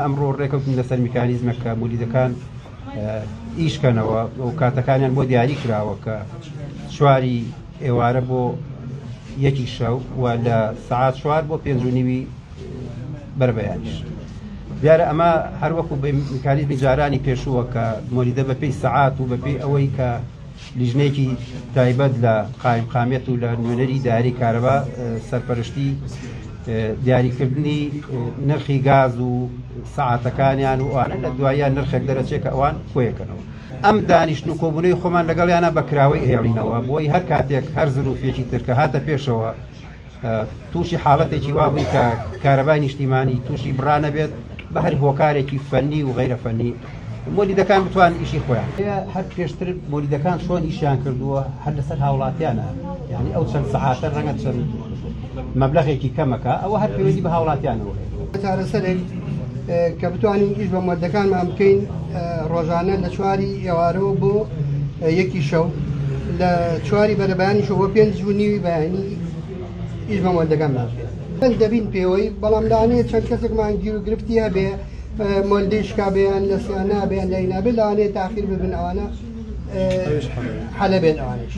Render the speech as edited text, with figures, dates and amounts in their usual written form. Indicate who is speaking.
Speaker 1: ئەمڕۆ ڕێکەوتن لەسەر میکانیزمێک کە مولیدەکان ئیشکەنەوە و کاتەکانیان بۆ دیاری کراوە کە چواری ئێوارە بۆ یەکی شەو و لە سەعات 4 بۆ 5:30 بەربەیانیش. دیارە ئەمە هەروەکو بە میکانیزمی جارانی پێشووە کە مۆلیدە بەپێی سەعات و بەپێی ئەوەی کە لیژنێکی تایبەت لە قایمقامێت و لە نوێنەری داری کارەبا سەرپەرشتی دیاریکردنی نرخی گاز و سەعاتەکانیان و ئەوانە لە دواییان نرخێک دەرەچێت کە ئەوان کۆیەکەنەوە. ئەم دانیشتن و کۆبوونەوەی خۆمان لەگەڵیانە بەکراوەی هێڵینەوە بۆی هەر کاتێک هەر زروفێکی تر کە هاتە پێشەوە تووشی حاڵەتێکی وا بووی کە کارەبای نیشتیمانی تووشی بڕانە بێت بە هەر هۆکارێکی فەنی و غەیرە فەنی مۆلیدەکان بتوان ئیشی خۆیان هەر پێشتر مۆلیدەکان چۆن ئیشیان کردووە هەر لەسەر هاوڵاتیانە، یعنی ئەو چەند سەعاتە ڕەنگە چەند مەبلەغێکی کەمەکە ئەوە هەر پەیوەندی بە هاوڵاتیانەوە
Speaker 2: چارەسەرێک کە بتوانین ئیش بە مۆلیدەکانمان بکەین ڕۆژانە لە چواری ئێوارەوە بۆ یەکی شەو لە چواری بەرەبەیانیشەوە بۆ 5:30 بەیانی ئیش بە مۆلیدەکانمان بکەین. دەبین پێوەی بەڵام لەوانەیە چەند کەسێکمان گیر و گرفتی هەبێ مۆلیدەی شکا بێیان لە سیانە بێیان لە هینابێ لەوانەیە تاخیر ببن ئەوانە حەلە بێن ئەوانەش.